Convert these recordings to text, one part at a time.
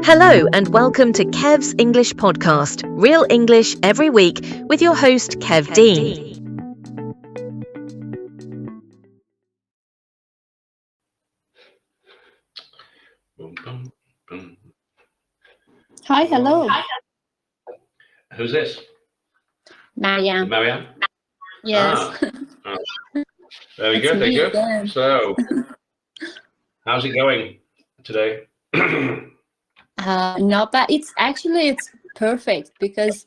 Hello and welcome to Kev's English Podcast, Real English every week with your host Kev Dean. Hi, hello. Who's this? Mariam. Marianne? Yes. Very It's good, very me good. again. So, how's it going today? Not bad. It's perfect because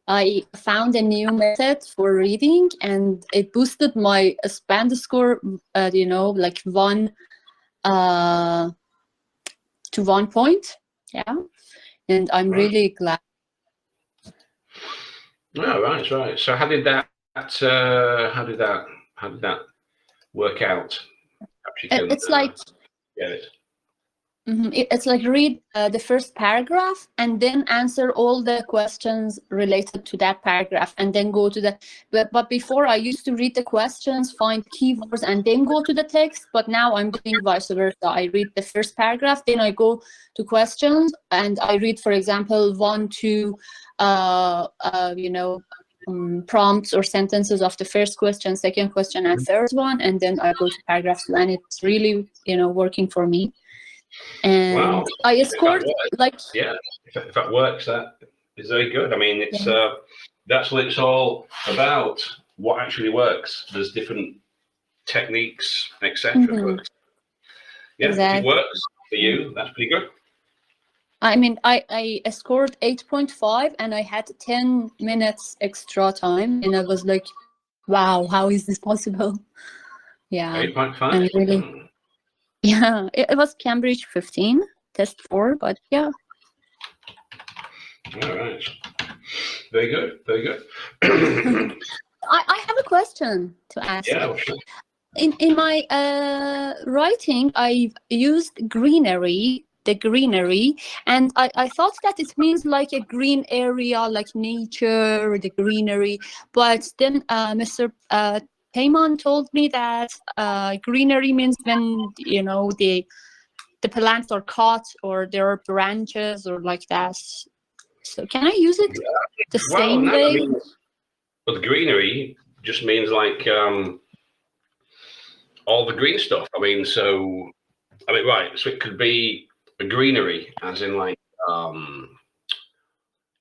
I found a new method for reading and it boosted my Spanish score, like 1 to 1 point. Yeah. And I'm really glad. Oh, right. So, how did that work out? Perhaps you can, It's like get it. It's like read the first paragraph and then answer all the questions related to that paragraph and then go to the but before I used to read the questions, find keywords and then go to the text, but now I'm doing vice versa. I read the first paragraph, then I go to questions and I read, for example, 1 to prompts or sentences of the first question, second question and third one, and then I go to paragraphs 2 and it's really working for me. And Wow. I scored if that works, that is very good. I mean, it's that's what it's all about. What actually works. There's different techniques, etc. But if it works for you, that's pretty good. I mean, I scored 8.5 and I had 10 minutes extra time, and I was like, wow, how is this possible? Yeah. 8.5. Really. Yeah, it was Cambridge 15, test 4, but yeah. All right. Very good. I have a question to ask. Yeah, sure. In my writing, I've used the greenery, and I thought that it means like a green area, like nature, the greenery. But then Mr. Payman told me that greenery means when the plants are cut or there are branches or like that. So can I use it the same way? But the greenery just means like all the green stuff. Right. So it could be a greenery, as in like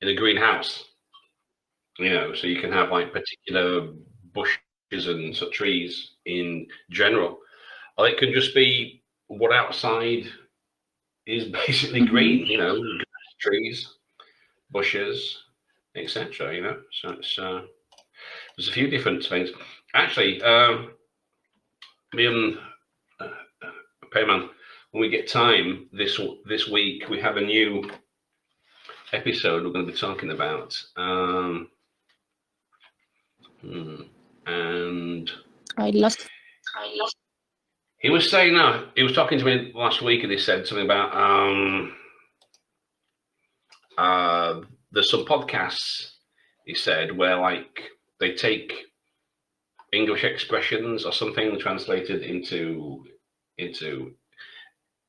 in a greenhouse. So you can have like particular bushes and sort of trees in general, or it can just be what outside is basically green. Trees, bushes, etc. So it's there's a few different things. Actually, me and Payman, when we get time this week, we have a new episode we're going to be talking about. And I lost. He was saying, he was talking to me last week, and he said something about there's some podcasts, he said, where like they take English expressions or something translated into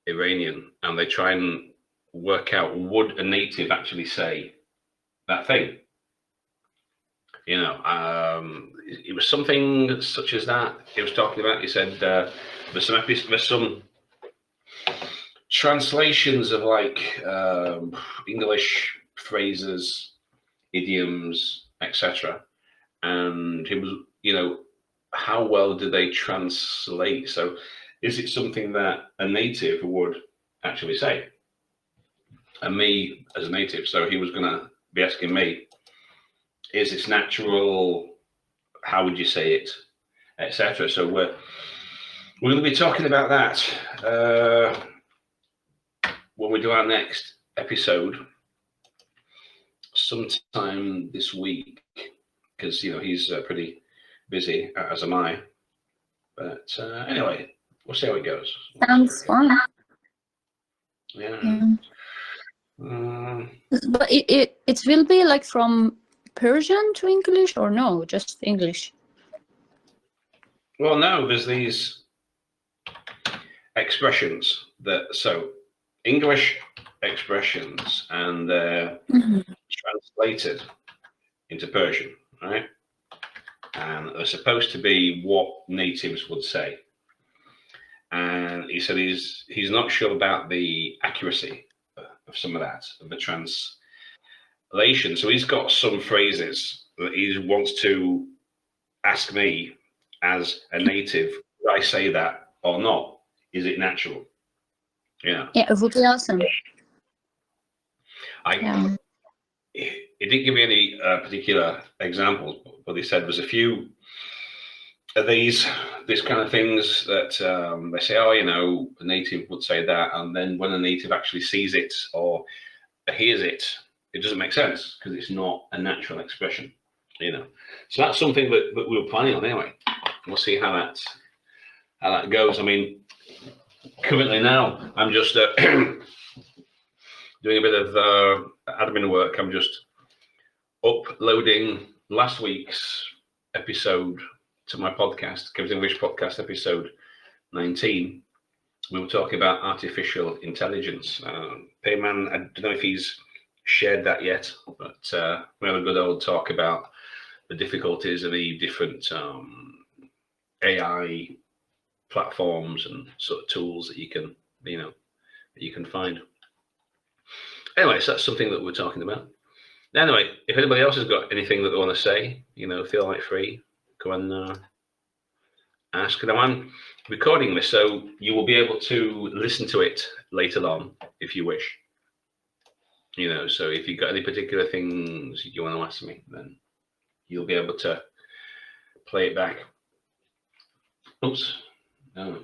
Iranian, and they try and work out, would a native actually say that thing? It was something such as that he was talking about. He said there's some translations of like English phrases, idioms, etc. And he was, how well do they translate? So is it something that a native would actually say? And me as a native, so he was going to be asking me, is this natural? How would you say it, etc. So we're going to be talking about that when we do our next episode sometime this week, because he's pretty busy, as am I. But anyway, we'll see how it goes. Sounds fun. Yeah. But it will be like from Persian to English, or no, just English? Well, no, there's these expressions so English expressions, and they're translated into Persian, right? And they're supposed to be what natives would say. And he said he's not sure about the accuracy of some of that, of the translation. So he's got some phrases that he wants to ask me as a native, would I say that or not? Is it natural? Yeah. Yeah, it would be awesome. He didn't give me any particular examples, but he said there's a few of these kind of things that they say, oh, you know, a native would say that, and then when a native actually sees it or hears it, it doesn't make sense because it's not a natural expression, you know. So that's something that we were planning on anyway. We'll see how that goes. I mean, currently now I'm just doing a bit of admin work. I'm just uploading last week's episode to my podcast, Kev's English Podcast, episode 19. We were talking about artificial intelligence. Payman, I don't know if he's shared that yet, but we had a good old talk about the difficulties of the different AI platforms and sort of tools that you can, you know, that you can find. Anyway, so that's something that we're talking about. Anyway, if anybody else has got anything that they want to say, you know, feel like free, go and ask. Now I'm recording this, so you will be able to listen to it later on if you wish. You know, so if you've got any particular things you want to ask me, then you'll be able to play it back. Oops, no,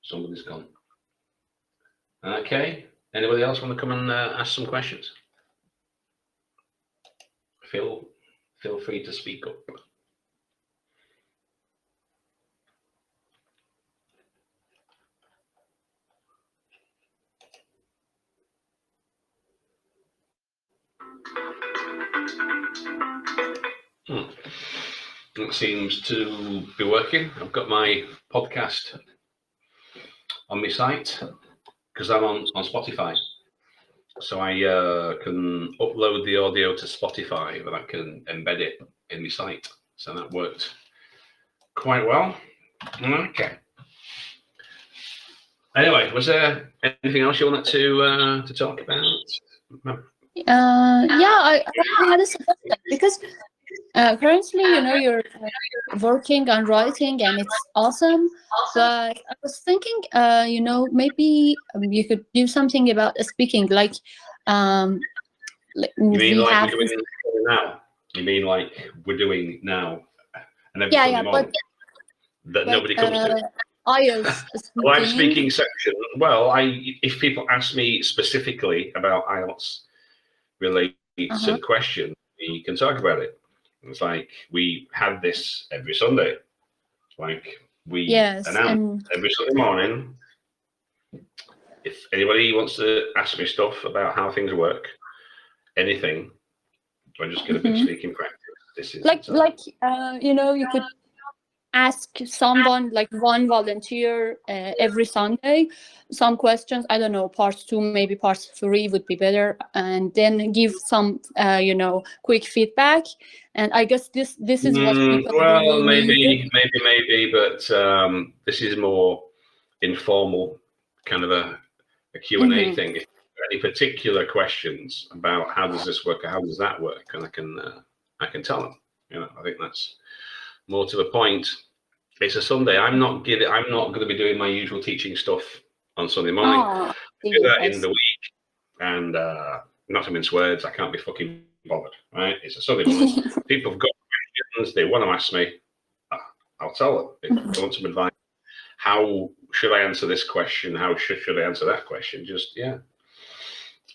somebody's gone. Okay, anybody else want to come and ask some questions? Feel free to speak up. It seems to be working. I've got my podcast on my site because I'm on Spotify. So I can upload the audio to Spotify, and I can embed it in my site. So that worked quite well. Okay. Anyway, was there anything else you wanted to talk about? No. I had a suggestion because currently, you know, you're working on writing and it's awesome. But I was thinking, you know, maybe you could do something about speaking, like You mean we like have. we're doing now? You mean like we're doing now? And every Yeah, Sunday yeah, morning that nobody comes to. IELTS Live speaking. speaking section. Well, if people ask me specifically about IELTS related question, we can talk about it. It's like we have this every Sunday. Like we announce every Sunday morning. If anybody wants to ask me stuff about how things work, anything, I'm just going to be speaking practice. This is like you know, you could ask someone, like one volunteer every Sunday, some questions. I don't know, part 2, maybe part 3 would be better, and then give some you know, quick feedback. And I guess this is what people well, really maybe, but this is more informal, kind of a Q and A thing. If you have any particular questions about how does this work or how does that work, and I can tell them. You know, I think that's more to the point. It's a Sunday. I'm not going to be doing my usual teaching stuff on Sunday morning. Do that in the week, and not to mince words, I can't be fucking bothered. Right? It's a Sunday morning. People have got questions they want to ask me. I'll tell them. If they want some advice, how should I answer this question? How should I answer that question? Just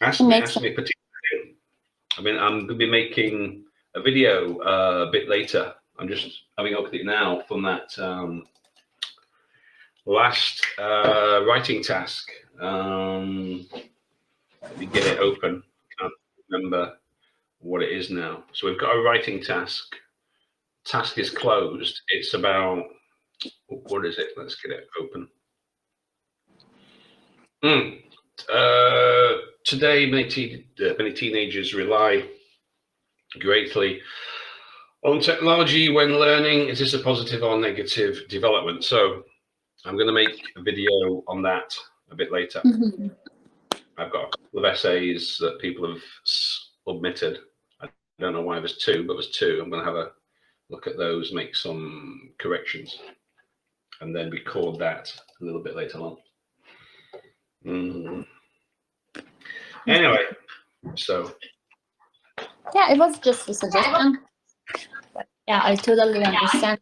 ask me particularly. I mean, I'm going to be making a video a bit later. I'm just having a look at it now from that last writing task. Let me get it open. I can't remember what it is now. So we've got a writing task. Task is closed. It's about, what is it? Let's get it open. Today, many teenagers rely greatly on technology when learning. Is this a positive or negative development? So I'm going to make a video on that a bit later. I've got a couple of essays that people have submitted. I don't know why there's two, but there's two. I'm going to have a look at those, make some corrections, and then record that a little bit later on. Anyway, so Yeah, it was just a suggestion. But yeah, I totally understand.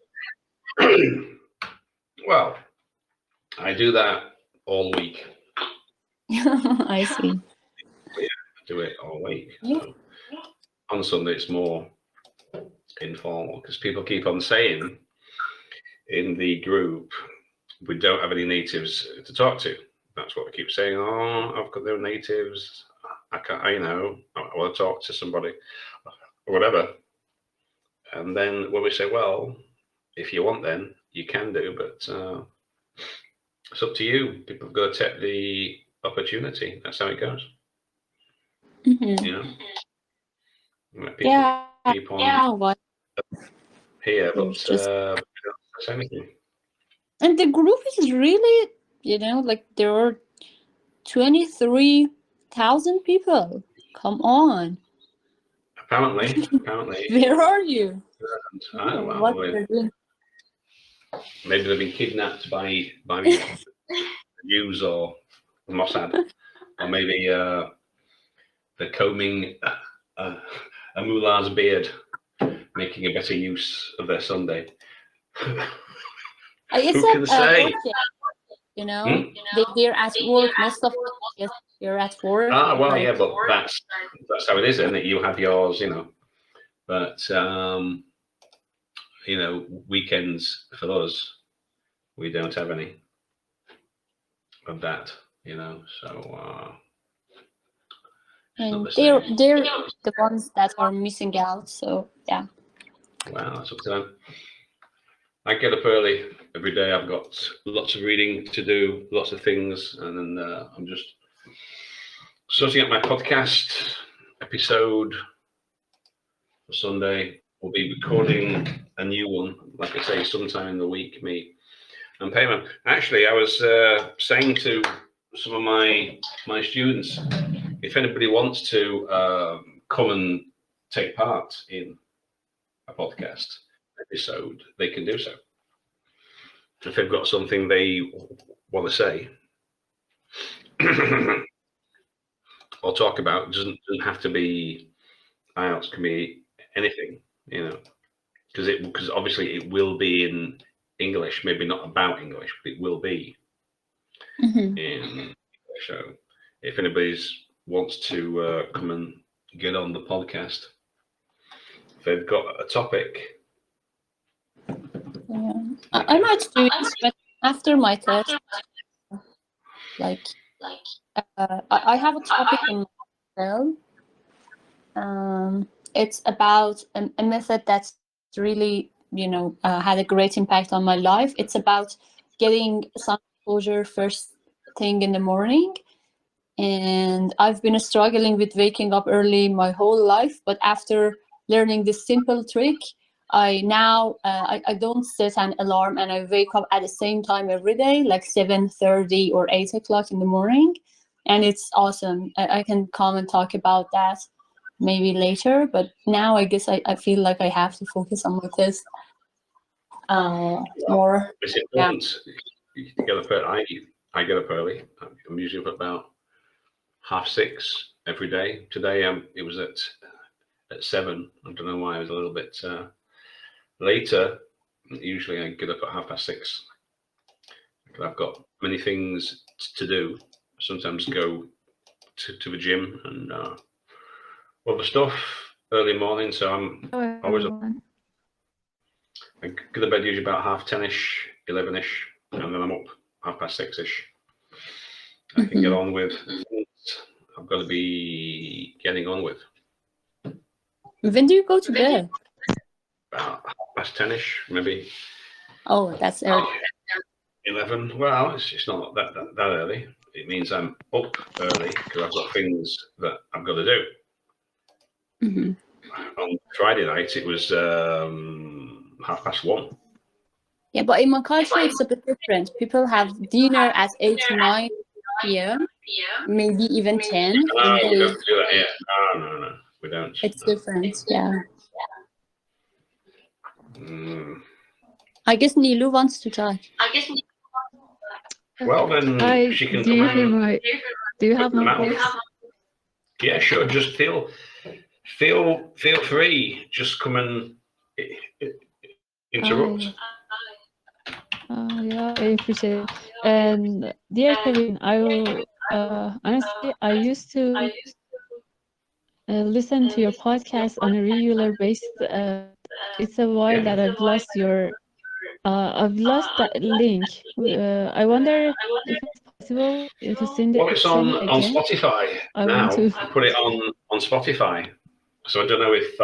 Well, I do that all week. I see. Yeah, I do it all week. So on Sunday, it's more informal because people keep on saying in the group, we don't have any natives to talk to. That's what they keep saying. Oh, I've got no natives. I can't, I want to talk to somebody or whatever. And then when we say, well, if you want, then you can do, but it's up to you. People have got to take the opportunity. That's how it goes. You know? People keep on here, but don't say anything. And the group is really, like there are 23,000 people. Come on. Apparently. Where are you? Well, maybe they've been kidnapped by the Jews or Mossad, or maybe they're combing a mullah's beard, making a better use of their Sunday. It's Who can say? They're at work. Most of them, they're at work. Well, yeah, but that's how it is, isn't it? You have yours, but weekends for us, we don't have any of that, so and they're the ones that are missing out, so yeah. Well, that's up to them. I get up early every day. I've got lots of reading to do, lots of things, and then I'm just sorting out my podcast episode for Sunday. We'll be recording a new one, like I say, sometime in the week, me and Payman. Actually, I was saying to some of my students, if anybody wants to come and take part in a podcast episode, they can do so. If they've got something they want to say or talk about, it doesn't have to be IELTS, can be anything, because obviously it will be in English, maybe not about English, but it will be in English. So if anybody wants to come and get on the podcast, if they've got a topic. Yeah, I might do it, but after my test, I have a topic in my email. It's about a method that's really, had a great impact on my life. It's about getting sun exposure first thing in the morning. And I've been struggling with waking up early my whole life, but after learning this simple trick, I don't set an alarm and I wake up at the same time every day, like 7:30 or 8 o'clock in the morning. And it's awesome. I can come and talk about that maybe later, but now I guess I feel like I have to focus on my test more. It's important. You get up early. I get up early. I'm usually up about 6:30 every day. Today it was at 7. I don't know why I was a little bit later. Usually I get up at 6:30. I've got many things to do. Sometimes go to the gym and other stuff early morning. So I'm always up. I go to bed usually about 10:30-ish, 11-ish, and then I'm up 6:30-ish. I can get on with things I've got to be getting on with. When do you go to bed? About 10:30-ish, maybe. Oh, that's early. 11. Well, it's not that early. It means I'm up early because I've got things that I've got to do. Mm-hmm. On Friday night, it was 1:30. Yeah, but in my culture, it's a bit different. People have dinner at 8, 9 p.m., maybe even 10. No, And we they, don't do that. Yeah, no, we don't. it's No. different. Yeah. Mm. I guess Nilu wants to talk. Well, then Hi, she can do come you hear and my? Do you have put them my out. voice? Yeah, sure. Just feel free. Just come and interrupt. Yeah, I appreciate it. And dear Kevin, I will honestly, I used to listen to your podcast on a regular basis. It's a while that I've lost that link. I wonder if it's possible to send Well, it's on it again. Spotify I now. want to. I put it on Spotify. So I don't know if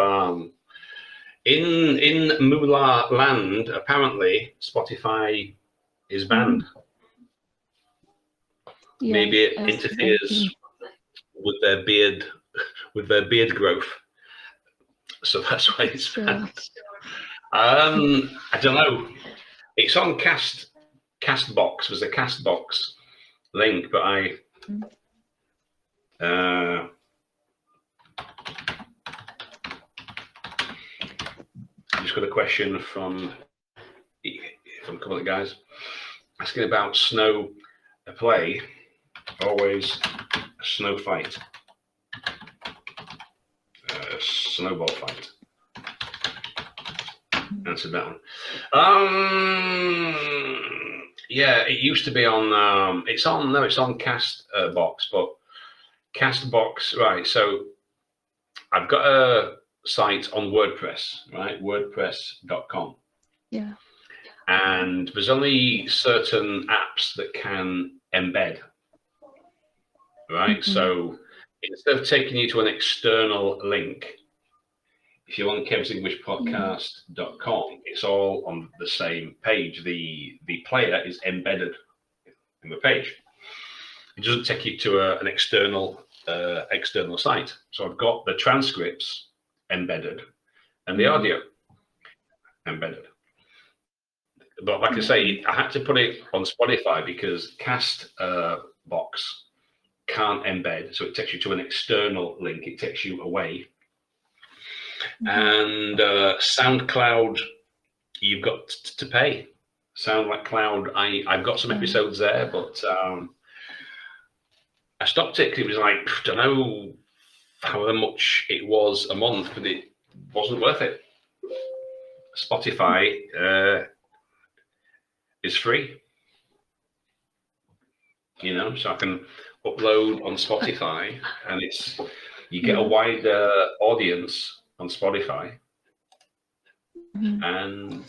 in Moolah land apparently Spotify is banned. Yeah, Maybe it interferes with their beard growth. So that's why it's banned. I don't know. It's on Castbox. There's a Castbox link, but I just got a question from a couple of guys asking about snow play. Always a snow fight, snowball fight. Answered that one. Yeah, it used to be on. It's on Castbox, but Castbox, right? So I've got a site on WordPress, right? WordPress.com. Yeah. And there's only certain apps that can embed, right? So instead of taking you to an external link, if you're on Kev'sEnglishPodcast.com, it's all on the same page. The player is embedded in the page. It doesn't take you to an external site. So I've got the transcripts embedded and the audio embedded. But like I say, I had to put it on Spotify because Castbox can't embed, so it takes you to an external link. It takes you away. And SoundCloud, you've got to pay. SoundCloud, I've got some episodes there, but I stopped it because it was like, I don't know how much it was a month, but it wasn't worth it. Spotify is free, so I can upload on Spotify, and you get a wider audience on Spotify and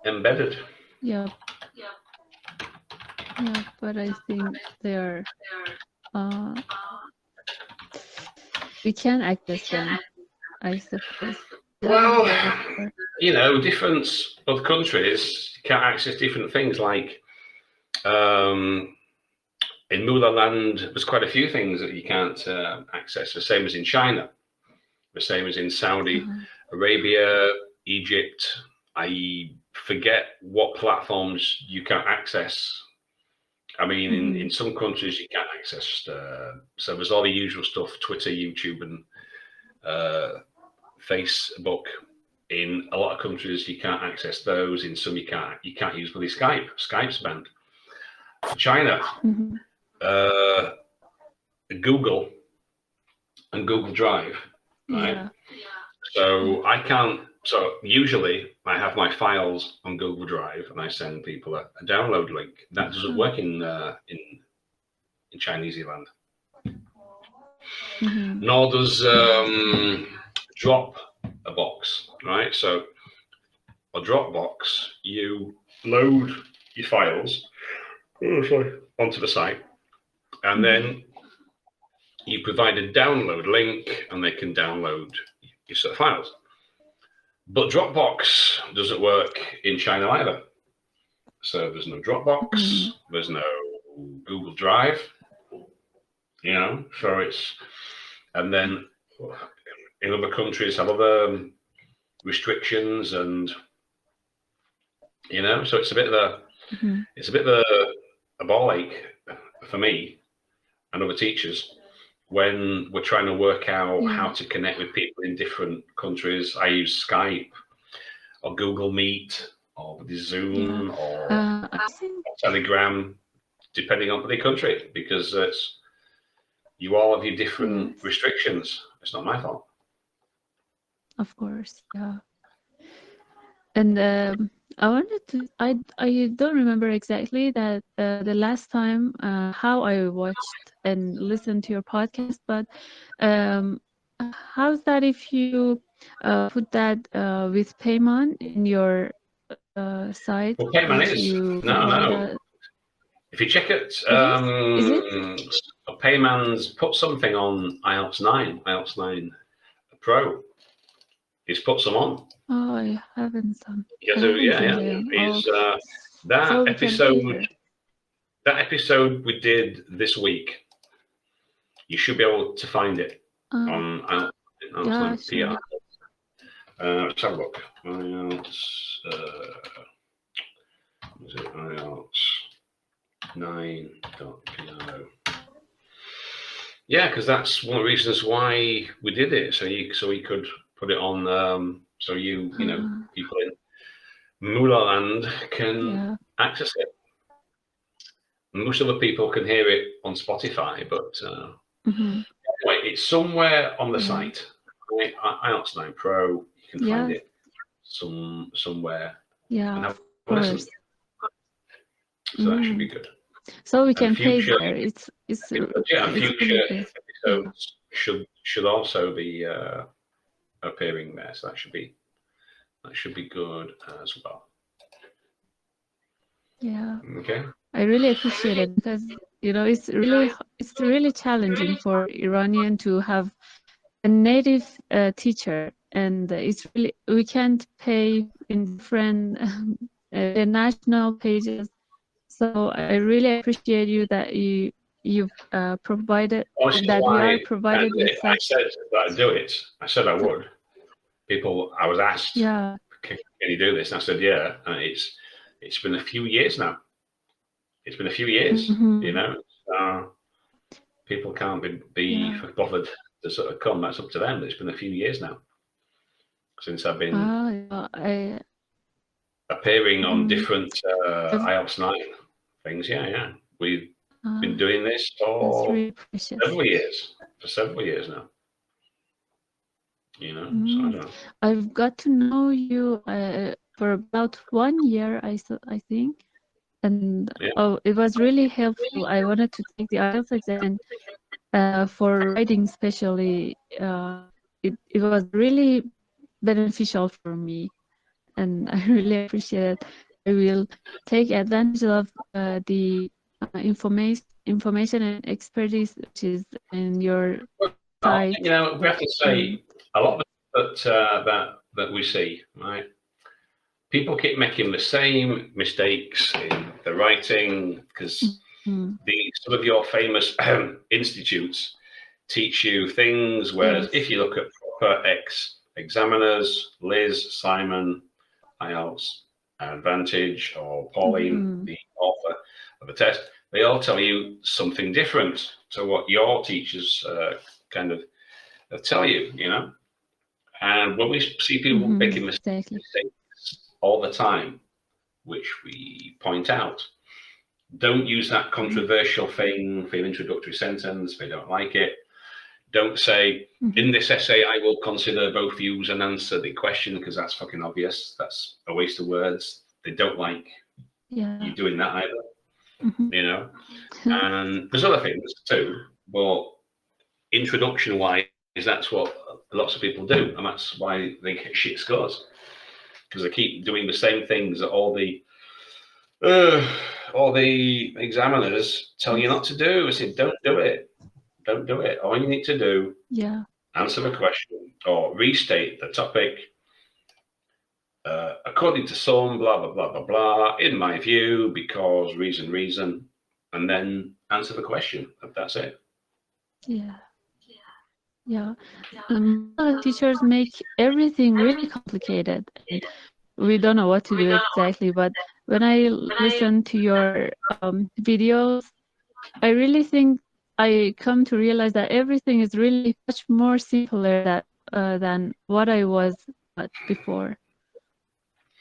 embedded. Yeah, but I think they're we can access them, I suppose. Well, different other countries can't access different things. Like in Moolah land, there's quite a few things that you can't access. The same as in China, the same as in Saudi Arabia, Egypt. I forget what platforms you can't access. I mean, in some countries you can't access. So there's all the usual stuff: Twitter, YouTube, and Facebook. In a lot of countries you can't access those. In some you can't use really Skype. Skype's banned. China, Google and Google Drive, right? So I can't. So usually I have my files on Google Drive and I send people a download link. That doesn't work in Chinese land. Nor does Dropbox, right? So a Dropbox, you load your files onto the site, and then you provide a download link, and they can download your set of files. But Dropbox doesn't work in China either. So there's no Dropbox, there's no Google Drive, you know, so it's, and then in other countries have other restrictions, and you know, so it's a bit of a it's a bit of a ball ache for me and other teachers when we're trying to work out how to connect with people in different countries. I use Skype or Google Meet or Zoom or I think Telegram, depending on the country, because it's, you all have your different restrictions. It's not my fault. of course, yeah. And I wanted to, I don't remember exactly that the last time how I watched and listened to your podcast, but how's that if you put that with payment in your site? Well, payment If is you no. provide If you check it, Is it? Payman's put something on IELTS 9, IELTS 9 Pro. He's put some on. Oh, I haven't done. Yeah, I so, haven't yeah. seen them. He's, So that we can pay here. episode we did this week, you should be able to find it on IELTS Yeah, 9 sure. PR. Let's have a look. IELTS, was it IELTS 9.PR? Yeah, because that's one of the reasons why we did it. So we could put it on. So you know, people in Mulaland can access it. Most other people can hear it on Spotify, but anyway, it's somewhere on the site. IELTS 9 Pro, you can find it somewhere. Yeah, and have of a listen. course. So that should be good. So we can pay future- there. It's Yeah, and it's future really good. episodes should also be appearing there. So that should be good as well. Yeah. Okay. I really appreciate it because you know it's really challenging for Iranian to have a native teacher, and it's really, we can't pay in different the national pages. So I really appreciate you that you've provided Honestly, that we why- are provided with I such. said that I'd do it. I said I would. I was asked, Yeah. can you do this? And I said, yeah. And it's been a few years now. It's been a few years, you know. People can't be bothered to sort of come. That's up to them. It's been a few years now since I've been appearing on different IELTS 9 things. Yeah. We've been doing this for really precious. several years now. You know, so I don't know. I've got to know you for about 1 year, I think, and it was really helpful. I wanted to take the IELTS exam for writing, especially. It was really beneficial for me, and I really appreciate it. I will take advantage of the information and expertise which is in your site. You know, we have to say a lot of that we see, right? People keep making the same mistakes in the writing because some of your famous institutes teach you things, whereas if you look at proper examiners, Liz, Simon, IELTS Advantage, or Pauline, the author of the test, they all tell you something different to what your teachers kind of tell you, you know. And when we see people making mistakes all the time, which we point out, don't use that controversial thing for your introductory sentence. They don't like it. Don't say, in this essay, I will consider both views and answer the question, because that's fucking obvious. That's a waste of words. They don't like you doing that either, you know. And there's other things too, but introduction-wise, that's what lots of people do, and that's why they get shit scores, because they keep doing the same things that all the examiners tell you not to do. I said, don't do it. Don't do it. All you need to do, answer the question or restate the topic according to some, blah, blah, blah, blah, blah, in my view, because reason. and then answer the question. That's it. Yeah. Yeah. Teachers make everything really complicated, and we don't know what to do exactly. But when I listen to your videos, I really think I come to realize that everything is really much more simpler than what I was before,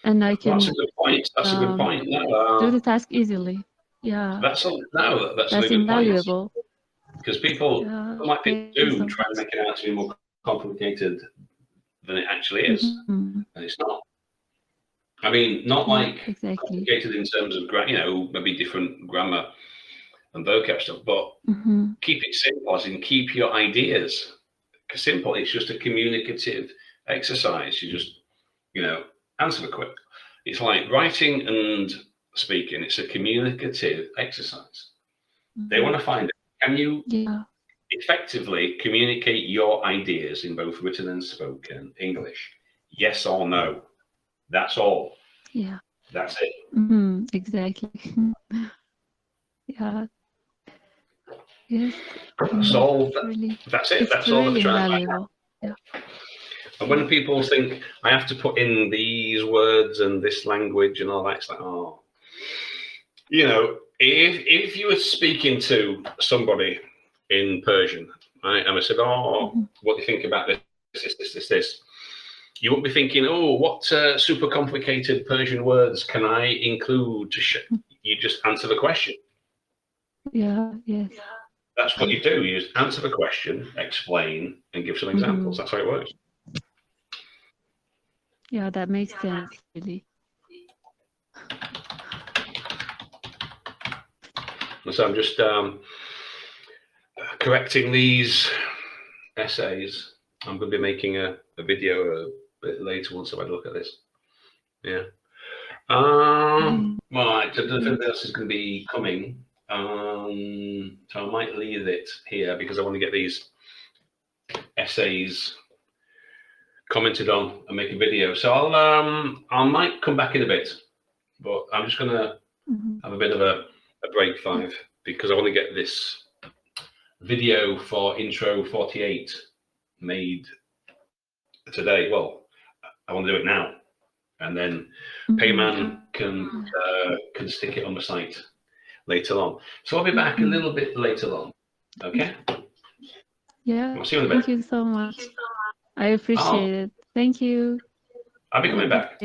and I can That's a good point. That's a good point. do the task easily. Yeah, That's a that's very good point. invaluable. Because people might do try and make it out to be more complicated than it actually is, Mm-hmm. and it's not. I mean, not like complicated in terms of maybe different grammar and vocab stuff, but keep it simple, as in keep your ideas simple. It's just a communicative exercise. You just answer the quick. It's like writing and speaking. It's a communicative exercise. They want to find out, can you effectively communicate your ideas in both written and spoken English? Yes or no? That's all. Yeah. That's it. Exactly. Yeah. Yes. So that's it. That's all really they're trying invaluable. to find. Yeah. And when people think I have to put in these words and this language and all that, it's like, oh, if you were speaking to somebody in Persian, right, and I said, oh, what do you think about this? You won't be thinking, oh, what super complicated Persian words can I include to you just answer the question. Yeah, yes. That's what you do. You just answer the question, explain, and give some examples. That's how it works. Yeah, that makes sense, really. So I'm just correcting these essays. I'm going to be making a video a bit later once I've had a look at this. Yeah. Right. Something else is going to be coming. So I might leave it here because I want to get these essays commented on and make a video. So I might come back in a bit, but I'm just going to have a bit of a break 5 because I want to get this video for intro 48 made today. Well, I want to do it now, and then Payman can stick it on the site later on. So I'll be back a little bit later on. Okay. Yeah. I'll see you in a bit. Thank you so much. I appreciate it. Thank you. I'll be coming back.